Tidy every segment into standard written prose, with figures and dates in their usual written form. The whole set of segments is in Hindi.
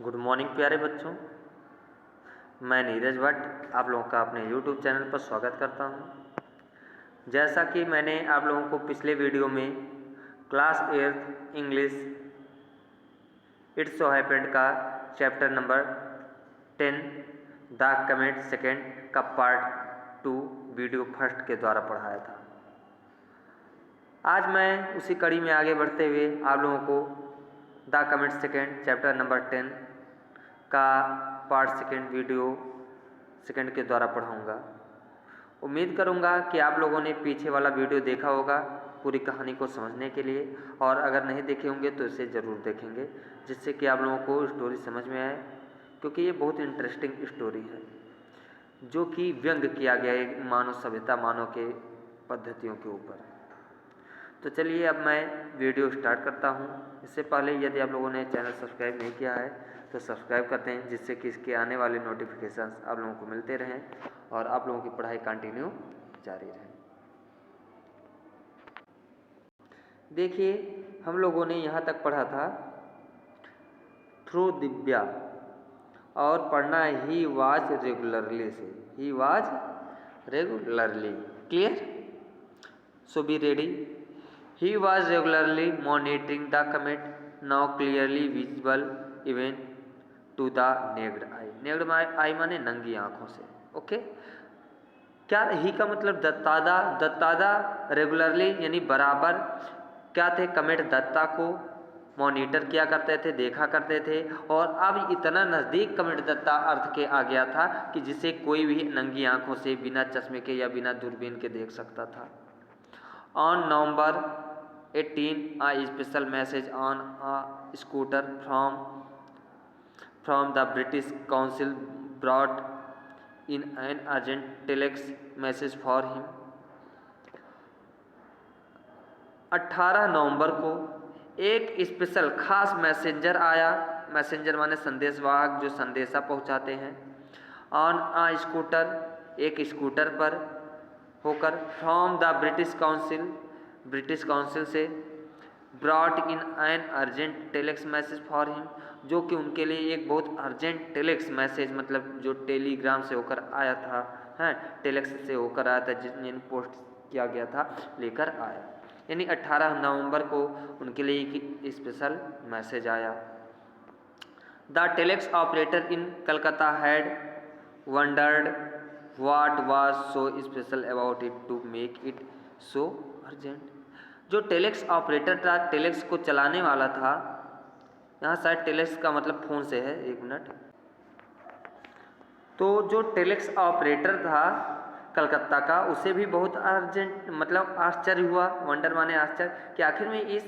गुड मॉर्निंग प्यारे बच्चों। मैं नीरज भट्ट आप लोगों का अपने यूट्यूब चैनल पर स्वागत करता हूं। जैसा कि मैंने आप लोगों को पिछले वीडियो में class 8 English it's so happened का chapter number 10 the comet second का पार्ट 2 वीडियो फर्स्ट के द्वारा पढ़ाया था। आज मैं उसी कड़ी में आगे बढ़ते हुए आप लोगों को the comet second chapter number 10 का पार्ट सेकेंड वीडियो सेकेंड के द्वारा पढ़ाऊंगा। उम्मीद करूंगा कि आप लोगों ने पीछे वाला वीडियो देखा होगा पूरी कहानी को समझने के लिए, और अगर नहीं देखे होंगे तो इसे ज़रूर देखेंगे जिससे कि आप लोगों को स्टोरी समझ में आए, क्योंकि ये बहुत इंटरेस्टिंग स्टोरी है जो कि व्यंग किया गया है मानव सभ्यता मानव के पद्धतियों के ऊपर। तो चलिए अब मैं वीडियो स्टार्ट करता हूँ। इससे पहले यदि आप लोगों ने चैनल सब्सक्राइब नहीं किया है तो सब्सक्राइब करते हैं, जिससे कि इसके आने वाले नोटिफिकेशंस आप लोगों को मिलते रहें और आप लोगों की पढ़ाई कंटिन्यू जारी रहे। देखिए, हम लोगों ने यहाँ तक पढ़ा था थ्रू दिव्या, और पढ़ना ही वाज रेगुलरली से, he was regularly. Clear? So be ready. He was regularly monitoring the comet, now clearly visible even to the naked eye. Naked eye माने नंगी आंखों से। ओके, क्या ही का मतलब दत्तादा, दत्तादा रेगुलरली यानी बराबर क्या थे, कमेट दत्ता को मॉनिटर किया करते थे, देखा करते थे, और अब इतना नज़दीक कमेट दत्ता अर्थ के आ गया था कि जिसे कोई भी नंगी आंखों से बिना चश्मे के या बिना दूरबीन के देख सकता था। On November 18, a special message on a scooter from the British Council brought in an urgent telex message for him. 18 नवंबर को एक स्पेशल खास मैसेंजर आया। मैसेंजर माने संदेशवाहक, जो संदेशा पहुंचाते हैं। ऑन आ स्कूटर, एक स्कूटर पर होकर, from the British Council, British Council से, brought in an urgent telex message for him, जो कि उनके लिए एक बहुत अर्जेंट टेलेक्स मैसेज, मतलब जो टेलीग्राम से होकर आया था, हैं टेलेक्स से होकर आया था, जिसमें पोस्ट किया गया था, लेकर आया। यानी 18 नवंबर को उनके लिए एक स्पेशल मैसेज आया। The telex operator in Calcutta had wondered What was so special about it to make it so urgent? जो टेलेक्स ऑपरेटर था, टेलेक्स को चलाने वाला था, यहाँ शायद टेलेक्स का मतलब फोन से है, एक मिनट। तो जो टेलेक्स ऑपरेटर था कलकत्ता का, उसे भी बहुत अर्जेंट मतलब आश्चर्य हुआ। वंडर माने आश्चर्य कि आखिर में इस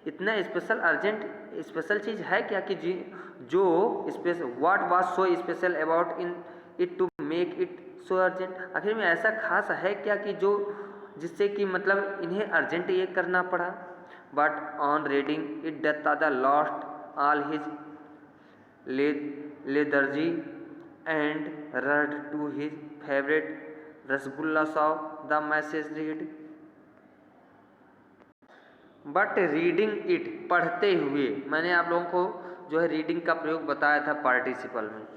इतना स्पेशल अर्जेंट स्पेशल चीज़ है क्या कि जो special, what was so special about in it to make it so urgent, आखिर में ऐसा खास है क्या कि जो जिससे कि मतलब इन्हें अर्जेंट ये करना पड़ा। But on reading it Duttada lost all his lethargy and rushed to his favourite rasgulla shop. The message read, but reading it पढ़ते हुए, मैंने आप लोगों को जो है रीडिंग का प्रयोग बताया था पार्टिसिपल में।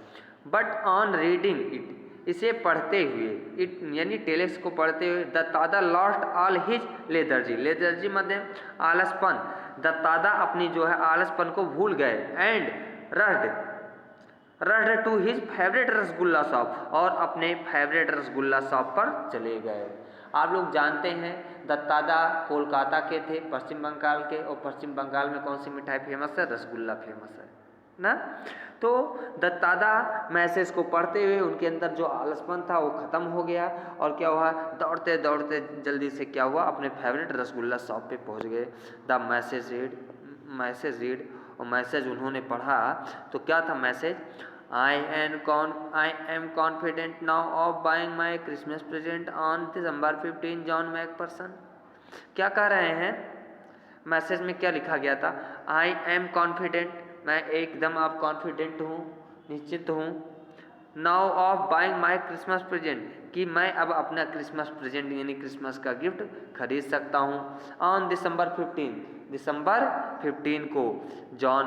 बट ऑन रीडिंग इट, इसे पढ़ते हुए, इट यानी टेलेक्स को पढ़ते हुए, दत्तादा लॉस्ट ऑल हिज लेदर्जी, लेदर्जी मतलब आलसपन, दत्तादा अपनी जो है आलसपन को भूल गए, and rushed to his favourite rasgulla shop, और अपने फेवरेट रसगुल्ला शॉप पर चले गए। आप लोग जानते हैं दत्तादा कोलकाता के थे, पश्चिम बंगाल के, और पश्चिम बंगाल में कौन सी मिठाई फेमस है? रसगुल्ला फेमस है ना। तो दत्तादा मैसेज को पढ़ते हुए उनके अंदर जो आलसपन था वो ख़त्म हो गया, और क्या हुआ, दौड़ते दौड़ते जल्दी से क्या हुआ, अपने फेवरेट रसगुल्ला शॉप पे पहुंच गए। द मैसेज रीड, और मैसेज उन्होंने पढ़ा तो क्या था message? I am confident now of buying my Christmas present on December 15 John Macpherson. क्या कह रहे हैं मैसेज में? क्या लिखा गया था? आई एम कॉन्फिडेंट, मैं एकदम अब कॉन्फिडेंट हूँ, निश्चित हूँ, now of buying my Christmas present, कि मैं अब अपना क्रिसमस प्रेजेंट यानी क्रिसमस का गिफ्ट खरीद सकता हूँ। ऑन दिसंबर 15, दिसंबर 15 को जॉन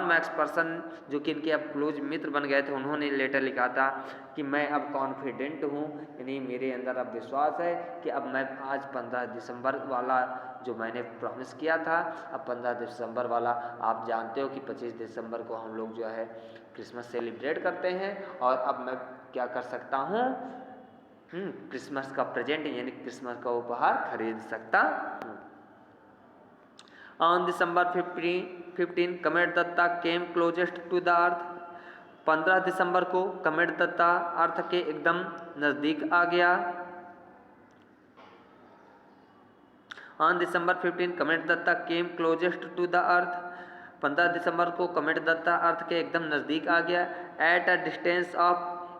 मैकफर्सन जो कि इनके अब क्लोज मित्र बन गए थे, उन्होंने लेटर लिखा था कि मैं अब कॉन्फिडेंट हूँ, यानी मेरे अंदर अब विश्वास है कि अब मैं आज 15 दिसंबर वाला जो मैंने प्रॉमिस किया था, अब 15 दिसंबर वाला, आप जानते हो कि 25 दिसंबर को हम लोग जो है क्रिसमस सेलिब्रेट करते हैं, और अब मैं क्या कर सकता हूँ, क्रिसमस का प्रेजेंट यानी क्रिसमस का उपहार खरीद सकता हूँ। On December 15 comet Dutta came closest to the earth. 15 दिसंबर को कमेट दत्ता अर्थ के एकदम नजदीक आ गया। On December 15 comet Dutta came closest to the earth. 15 दिसंबर को कमेट दत्ता अर्थ के एकदम नजदीक आ गया। At a distance of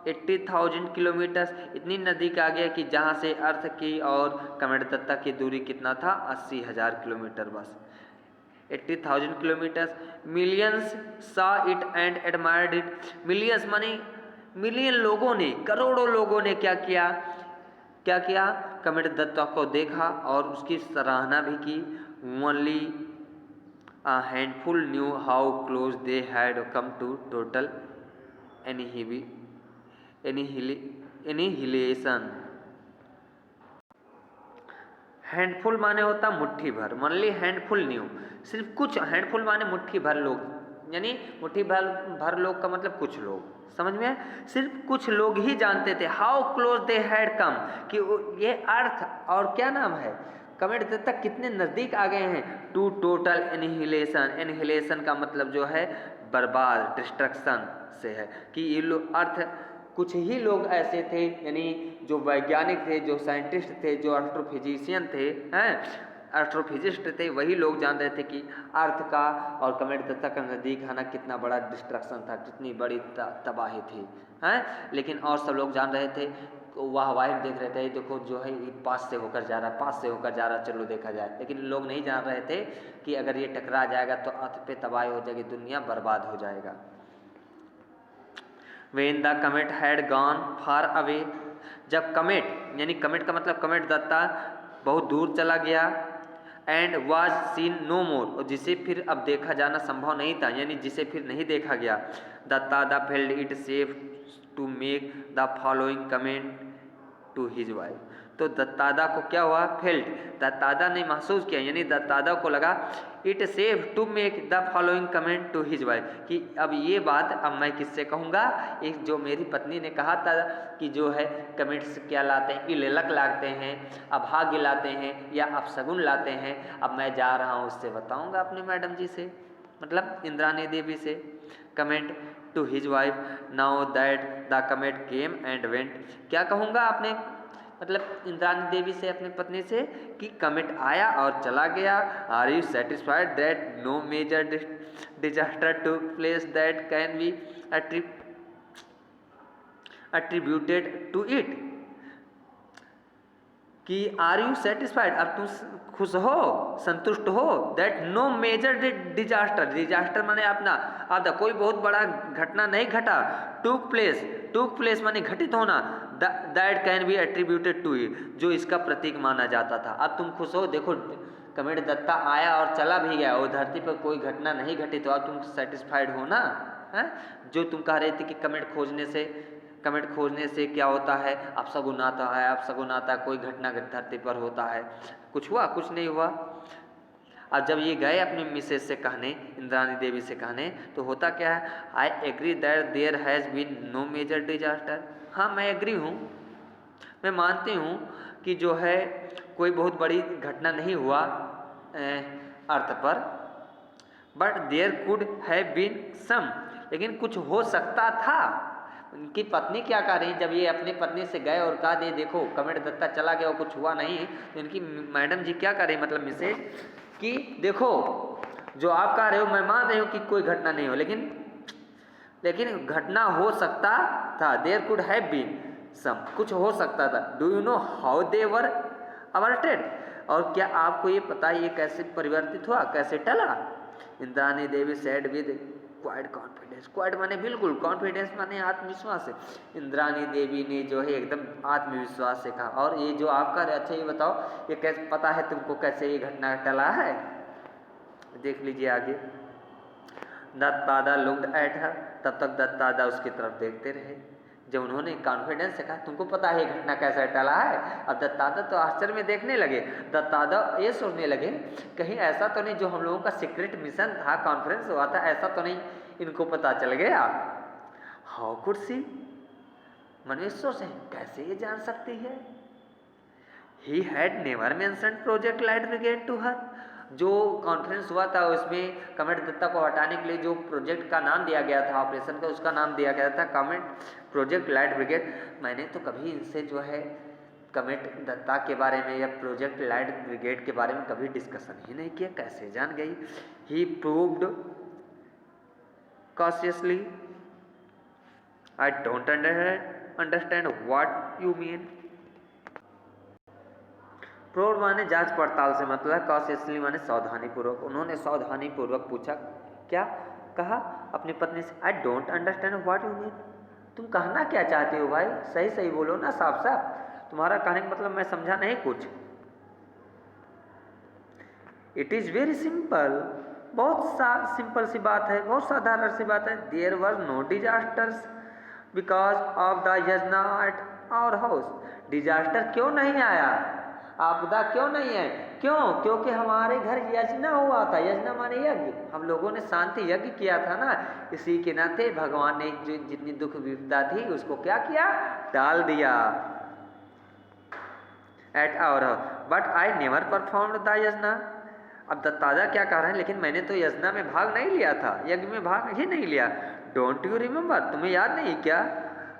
80,000 kilometres, इतनी नज़दीक आ गया कि जहाँ से अर्थ की और कमेट दत्ता की दूरी कितना था, 80,000 किलोमीटर, बस 80,000 kilometres. Millions saw it and admired it. Millions माने मिलियन लोगों ने, करोड़ों लोगों ने क्या किया, कमेट दत्ता को देखा और उसकी सराहना भी की। Only a handful knew how close they had come to total annihilation. Handful माने होता मुट्ठी भर, ओनली हैंडफुल न्यू, सिर्फ कुछ, हैंडफुल माने मुट्ठी भर लोग, यानी मुट्ठी भर लोग का मतलब कुछ लोग, समझ में है? सिर्फ कुछ लोग ही जानते थे हाउ क्लोज दे हैड कम, कि ये अर्थ और क्या नाम है, कमेट दत्ता कितने नज़दीक आ गए हैं, टू टोटल एनिहिलेशन। एनिहिलेशन का मतलब जो है बर्बाद, डिस्ट्रक्शन से है, कि ये लोग अर्थ, कुछ ही लोग ऐसे थे, यानी जो वैज्ञानिक थे, जो साइंटिस्ट थे, जो एस्ट्रोफिजिशियन थे, एस्ट्रोफिजिस्ट थे, वही लोग जान रहे थे कि अर्थ का और कमेट दत्ता का नज़दीक आना कितना बड़ा डिस्ट्रक्शन था, कितनी बड़ी तबाही थी, लेकिन और सब लोग जान रहे थे, वाह देख रहे थे, देखो जो है ये पास से होकर जा रहा, चलो देखा जाए, लेकिन लोग नहीं जान रहे थे कि अगर ये टकरा जाएगा तो अर्थ पे तबाही हो जाएगी, दुनिया बर्बाद हो जाएगा। When the comet had gone far away, जब कमेट, यानी कमेट का मतलब कमेट दत्ता बहुत दूर चला गया, and was seen no more, और जिसे फिर अब देखा जाना संभव नहीं था, यानी जिसे फिर नहीं देखा गया, दत्तादा felt it safe to make the following comment to his wife। तो दत्तादा को क्या हुआ, फेल्ट, दत्तादा ने महसूस किया, यानी दत्तादा को लगा it safe to make the following comment to his wife, कि अब ये बात अब मैं किससे कहूँगा, एक जो मेरी पत्नी ने कहा था कि जो है कमेंट्स क्या लाते हैं, इलेलक लाते हैं, अभाग्य लाते हैं या अपशगुन लाते हैं, अब मैं जा रहा हूँ उससे बताऊँगा अपने मैडम जी से, मतलब इंद्राणी देवी से। Comment to his wife now that the comet came and went, क्या कहूँगा अपने, मतलब इंद्राणी देवी से, अपनी पत्नी से, कि कमेट आया और चला गया। Are you satisfied that no major disaster to place that can be attributed to it, कि आर यू सेटिस्फाइड, अब तुम खुश हो, संतुष्ट हो, दैट नो मेजर डिजास्टर माने अपना आपदा, कोई बहुत बड़ा घटना नहीं घटा, टूक प्लेस माने घटित होना, that can be attributed to it, जो इसका प्रतीक माना जाता था। अब तुम खुश हो, देखो कमेट दत्ता आया और चला भी गया, और धरती पर कोई घटना नहीं घटी, तो अब तुम सेटिस्फाइड हो ना, जो तुम कह रहे थे कि कमेट खोजने से क्या होता है, अपशगुन आता है, कोई घटना धरती पर होता है, कुछ हुआ, कुछ नहीं हुआ। अब जब ये गए अपनी मिसेज से कहने, इंद्राणी देवी से कहने, तो होता क्या है, I agree that there has been no major disaster, हाँ मैं एग्री हूँ, मैं मानती हूँ कि जो है कोई बहुत बड़ी घटना नहीं हुआ अर्थ पर, but there could have been some, लेकिन कुछ हो सकता था। उनकी पत्नी क्या कह रही, जब ये अपनी पत्नी से गए और कहा दे देखो कमेट दत्ता चला गया और कुछ हुआ नहीं, तो इनकी मैडम जी क्या कर रही, मतलब मिसेज, कि देखो जो आप कह रहे हो मैं मान रही हूँ कि कोई घटना नहीं हो, लेकिन घटना हो सकता था, there could have been some, कुछ हो सकता था। Do you know how they were averted, और क्या आपको ये पता है ये कैसे परिवर्तित हुआ, कैसे टला। Indrani Devi said with quite confidence, quite माने बिल्कुल, कॉन्फिडेंस माने आत्मविश्वास से। इंद्राणी देवी ने जो है एकदम आत्मविश्वास से कहा, और ये जो आपका, अच्छा ये बताओ ये कैसे पता है तुमको कैसे ये घटना टला है? देख लीजिए आगे। दत्तादा लुक्ड एट हर, तब तक दत्तादा उसकी तरफ देखते रहे। जब उन्होंने कॉन्फिडेंस से कहा तुमको पता है ये घटना कैसे टला है, अब दत्तादा तो आश्चर्य में देखने लगे। दत्तादा ये सोचने लगे कहीं ऐसा तो नहीं जो हम लोगों का सीक्रेट मिशन था, कॉन्फ्रेंस हुआ था, ऐसा तो नहीं इनको पता चल गया। हाउ कुड सी, मन में सोचे कैसे ये जान सकती है। He had never mentioned project light brigade to her, जो कॉन्फ्रेंस हुआ था उसमें कमेट दत्ता को हटाने के लिए जो प्रोजेक्ट का नाम दिया गया था, ऑपरेशन का, उसका नाम दिया गया था कमेट प्रोजेक्ट लाइट ब्रिगेड। मैंने तो कभी इनसे जो है कमेट दत्ता के बारे में या प्रोजेक्ट लाइट ब्रिगेड के बारे में कभी डिस्कशन ही नहीं किया, कैसे जान गई। He proved cautiously, I don't understand what you mean. Probe माने जांच पड़ताल से मतलब, कॉशियसली माने सावधानी पूर्वक। उन्होंने सावधानी पूर्वक पूछा, क्या कहा अपनी पत्नी से, आई don't understand what you mean, तुम कहना क्या चाहते हो भाई, सही सही बोलो ना, साफ साफ, तुम्हारा कहने का मतलब मैं समझा नहीं कुछ। इट इज़ वेरी सिंपल, बहुत सिंपल सी बात है, बहुत साधारण सी बात है। There were no disasters because of the yajna at our house. Disaster क्यों नहीं आया, आपदा क्यों नहीं है, क्यों? क्योंकि हमारे घर यज्ञ हुआ था। यज्ञ माने यज्ञ, हम लोगों ने शांति यज्ञ किया था ना, इसी के नाते भगवान ने जो जितनी दुख विपदा थी उसको क्या किया, टाल दिया। At our house but I never performed the yajna. अब दत्तादा क्या कह रहे हैं, लेकिन मैंने तो यज्ञ में भाग नहीं लिया था, यज्ञ में भाग ही नहीं लिया। डोंट यू रिमेंबर, तुम्हें याद नहीं क्या?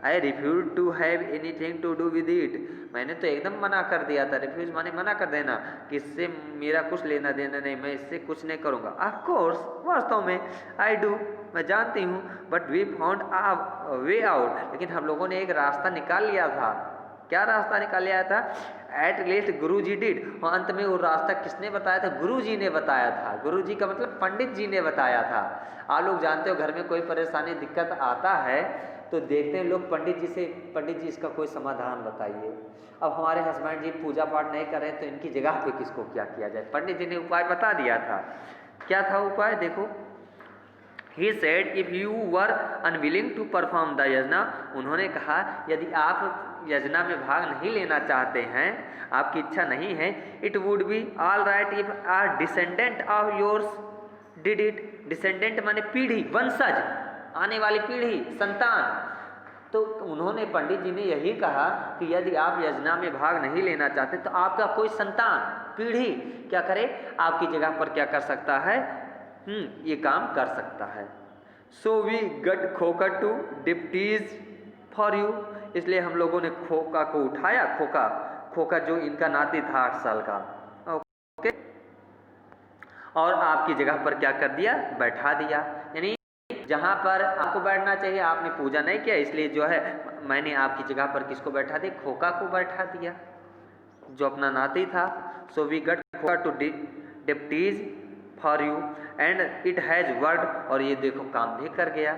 I refuse to have anything to do with it, मैंने तो एकदम मना कर दिया था। रिफ्यूज माने मना कर देना, कि इससे मेरा कुछ लेना देना नहीं, मैं इससे कुछ नहीं करूँगा। ऑफ कोर्स, वास्तव में, आई डू, मैं जानती हूँ, but we found a way out, लेकिन हम लोगों ने एक रास्ता निकाल लिया था। क्या रास्ता निकाल लिया था? At least Guru ji did, और अंत में वो रास्ता किसने बताया था? गुरु जी ने बताया था। गुरु जी का मतलब पंडित जी ने बताया था। आप लोग जानते हो घर में कोई परेशानी दिक्कत आता है तो देखते हैं लोग पंडित जी से, पंडित जी इसका कोई समाधान बताइए। अब हमारे हस्बैंड जी पूजा पाठ नहीं कर रहे तो इनकी जगह पे किसको क्या किया जाए, पंडित जी ने उपाय बता दिया था। क्या था उपाय? देखो, He said if you were unwilling to perform the यज्ञ, उन्होंने कहा यदि आप यज्ञ में भाग नहीं लेना चाहते हैं, आपकी इच्छा नहीं है, it would be all right if a descendant of yours did it। descendant माने पीढ़ी, वंशज, आने वाली पीढ़ी, संतान। तो उन्होंने, पंडित जी ने यही कहा कि यदि आप यज्ञ में भाग नहीं लेना चाहते तो आपका कोई संतान, पीढ़ी क्या करे, आपकी जगह पर क्या कर सकता है, ये काम कर सकता है। So we got Khoka two deputies for you, इसलिए हम लोगों ने खोका को उठाया। खोका, खोका जो इनका नाती था 8 साल का, ओके, और आपकी जगह पर क्या कर दिया, बैठा दिया। यानी जहाँ पर आपको बैठना चाहिए आपने पूजा नहीं किया, इसलिए जो है मैंने आपकी जगह पर किसको बैठा दिया, खोका को बैठा दिया जो अपना नाती था। So we got Khoka two deputies for you and it has worked, और ये देखो काम भी कर गया।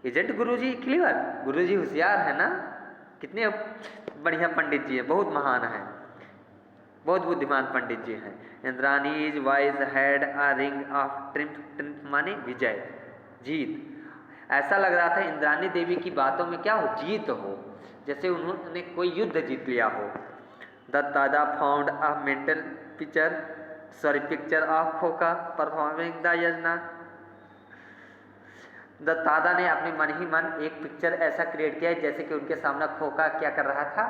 इजेंट गुरुजी क्लियर, गुरुजी होशियार है ना, कितने बढ़िया पंडित जी हैं, बहुत महान हैं, बहुत बुद्धिमान पंडित जी हैं। Indrani's wise had a ring of triumph माने विजय, जीत। ऐसा लग रहा था इंद्रानी देवी की बातों में क्या हो, जीत हो, जैसे उन्होंने कोई युद्ध जीत लिया हो। Duttada found a mental picture of Khoka performing the yajna. दत्तादा ने अपने मन ही मन एक पिक्चर ऐसा क्रिएट किया जैसे कि उनके सामने खोका क्या कर रहा था,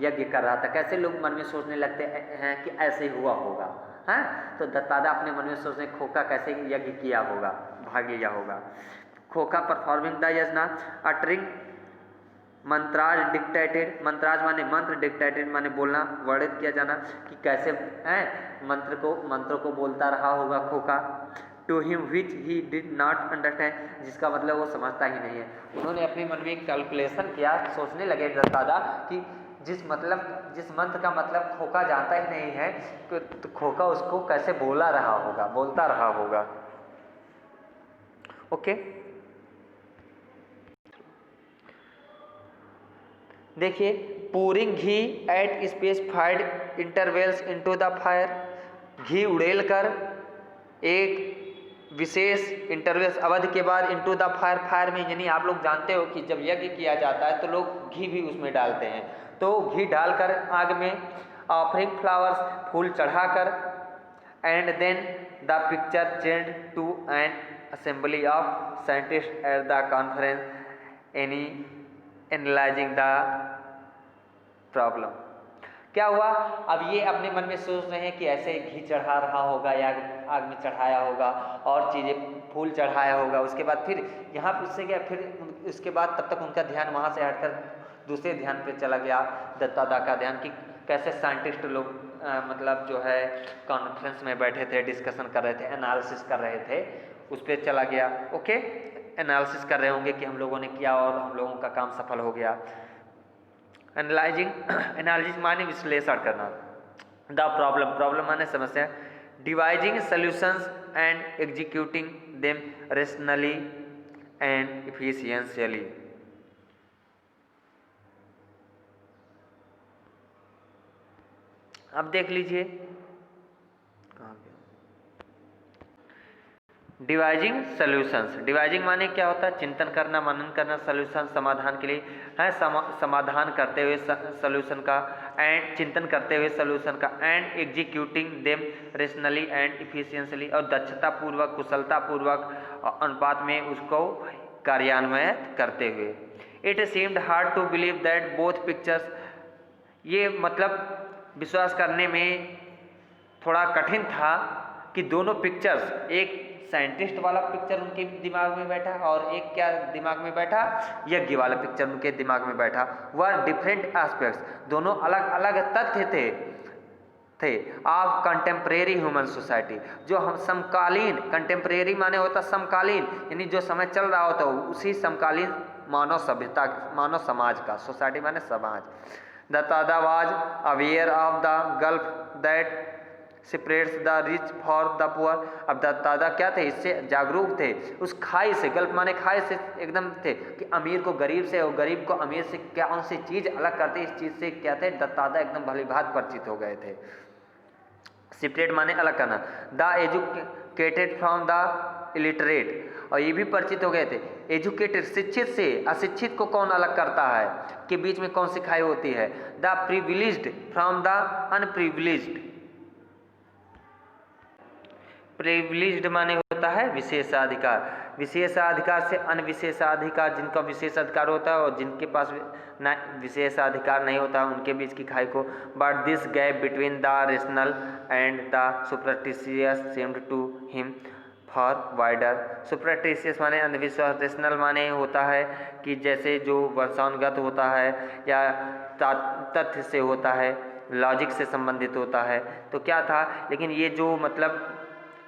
यज्ञ कर रहा था। कैसे लोग मन में सोचने लगते हैं कि ऐसे हुआ होगा, हैं? तो दत्तादा अपने मन में सोचने खोका कैसे यज्ञ किया होगा, भाग लिया होगा। खोका परफॉर्मिंग द यज्ञ अटरिंग मंत्राज डिक्टेटेड, मंत्राज माने मंत्र, डिक्टेटेड माने बोलना, वर्णित किया जाना, कि कैसे मंत्र को बोलता रहा होगा Khoka. To him which he did not understand, जिसका मतलब वो समझता ही नहीं है। उन्होंने अपने मन में एक कैलकुलेशन किया, सोचने लगे दत्तादा कि जिस मंत्र का मतलब खोका जानता ही नहीं है तो खोका उसको कैसे बोलता रहा होगा। ओके, देखिए, pouring ghee at specified intervals into the fire, घी उड़ेल कर एक विशेष इंटरवल्स अवधि के बाद इनटू द फायर में, यानी आप लोग जानते हो कि जब यज्ञ किया जाता है तो लोग घी भी उसमें डालते हैं, तो घी डालकर आग में ऑफरिंग फ्लावर्स फूल चढ़ाकर, and then the picture change to an assembly of scientist at the conference analysing the problem. क्या हुआ, अब ये अपने मन में सोच रहे हैं कि ऐसे घी चढ़ा रहा होगा या आग में चढ़ाया होगा और चीज़ें फूल चढ़ाया होगा। उसके बाद फिर यहाँ उससे गया, फिर उसके बाद तब तक उनका ध्यान वहाँ से हटकर दूसरे ध्यान पे चला गया, दत्तादा का ध्यान, कि कैसे साइंटिस्ट लोग मतलब जो है कॉन्फ्रेंस में बैठे थे, डिस्कशन कर रहे थे, एनालिसिस कर रहे थे, उस पर चला गया। ओके, एनालिसिस कर रहे होंगे कि हम लोगों ने किया और हम लोगों का काम सफल हो गया। एनालिसिस माने विश्लेषण करना, द प्रॉब्लम माने समस्या, devising solutions and executing them rationally and efficiently. अब देख लीजिए, डिवाइजिंग सॉल्यूशंस, डिवाइजिंग माने क्या होता है, चिंतन करना, मनन करना, सॉल्यूशन समाधान के लिए है, समाधान करते हुए सॉल्यूशन का, एंड चिंतन करते हुए सॉल्यूशन का, and executing them rationally and efficiently, और दक्षता पूर्वक, कुशलता पूर्वक अनुपात में उसको कार्यान्वित करते हुए। It seemed hard to believe that both pictures, ये मतलब विश्वास करने में थोड़ा कठिन था कि दोनों पिक्चर्स, एक साइंटिस्ट वाला पिक्चर उनके दिमाग में बैठा और एक क्या दिमाग में बैठा, यज्ञ वाला पिक्चर उनके दिमाग में बैठा, वह डिफरेंट एस्पेक्ट्स, दोनों अलग अलग तथ्य थे ऑफ कंटेम्प्रेरी ह्यूमन सोसाइटी, जो हम समकालीन, कंटेम्प्रेरी माने होता समकालीन, यानी जो समय चल रहा होता है उसी समकालीन मानव सभ्यता, मानव समाज का, सोसाइटी माने समाज। Duttada was aware of the gulf that separates the rich for the poor. अब दत्तादा क्या थे, इससे जागरूक थे, उस खाई से, गल्फ माने खाई से एकदम थे कि अमीर को गरीब से और गरीब को अमीर से क्या कौन सी चीज़ अलग करते, इस चीज़ से क्या थे, दत्तादा एकदम भली भांति परिचित हो गए थे। सेपरेट माने अलग करना, the educated from the illiterate, और ये भी परिचित हो गए थे, एजुकेटेड शिक्षित से अशिक्षित को कौन अलग करता है, के बीच में कौन सी खाई होती है, the privileged from the unprivileged. Privileged माने होता है विशेषाधिकार, विशेषाधिकार से अनविशेषाधिकार, जिनका विशेषाधिकार होता है और जिनके पास विशेषाधिकार नहीं होता उनके बीच की खाई को। But this gap between the rational and the superstitious seemed to him for wider. Superstitious माने अंधविश्वास, रेशनल माने होता है कि जैसे जो वंशानुगत होता है या तथ्य से होता है, लॉजिक से संबंधित होता है, तो क्या था, लेकिन ये जो मतलब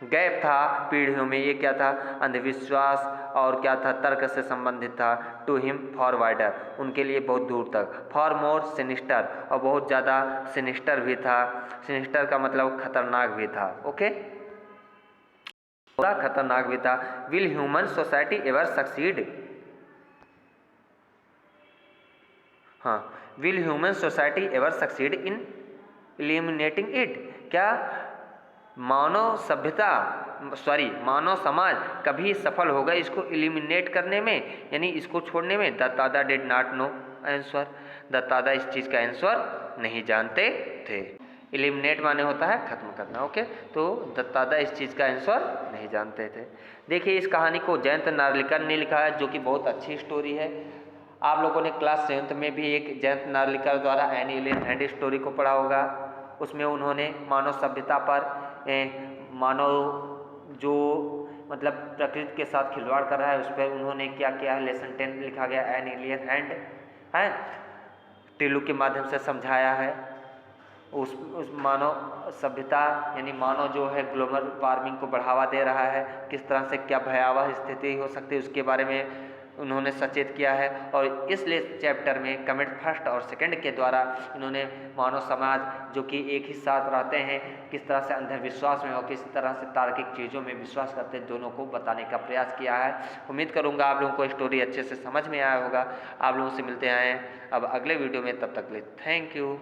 गैप था पीढ़ियों में, ये क्या था, अंधविश्वास और क्या था, तर्क से संबंधित था। टू हिम फॉर वाइडर, उनके लिए बहुत दूर तक, फॉर मोर सिनिस्टर, और बहुत ज़्यादा सिनिस्टर भी था, सिनिस्टर का मतलब खतरनाक भी था। ओके, थोड़ा खतरनाक भी था। Will human society ever succeed, हाँ, will human society ever succeed in eliminating it, क्या मानव सभ्यता मानव समाज कभी सफल होगा इसको एलिमिनेट करने में, यानी इसको छोड़ने में। दत्तादा डिड नॉट नो आंसर, दत्तादा इस चीज़ का आंसर नहीं जानते थे। एलिमिनेट माने होता है खत्म करना। ओके, तो दत्तादा इस चीज़ का आंसर नहीं जानते थे। देखिए, इस कहानी को जयंत नार्लिकर ने लिखा है, जो कि बहुत अच्छी स्टोरी है। आप लोगों ने क्लास 7th में भी एक जयंत नार्लिकर द्वारा एन एलियन हैंड स्टोरी को पढ़ा होगा। उसमें उन्होंने मानव सभ्यता पर, मानव जो मतलब प्रकृति के साथ खिलवाड़ कर रहा है उस पर उन्होंने क्या किया है, लेसन 10 लिखा गया, एन एलियन हैंड है, टेलू के माध्यम से समझाया है। उस मानव सभ्यता यानी मानव जो है ग्लोबल वार्मिंग को बढ़ावा दे रहा है, किस तरह से क्या भयावह स्थिति हो सकती है उसके बारे में उन्होंने सचेत किया है। और इसलिए चैप्टर में कमेंट फर्स्ट और सेकंड के द्वारा इन्होंने मानव समाज जो कि एक ही साथ रहते हैं किस तरह से अंधविश्वास में और किस तरह से तार्किक चीज़ों में विश्वास करते हैं, दोनों को बताने का प्रयास किया है। उम्मीद करूँगा आप लोगों को स्टोरी अच्छे से समझ में आया होगा। आप लोगों से मिलते हैं अब अगले वीडियो में, तब तक के लिए थैंक यू।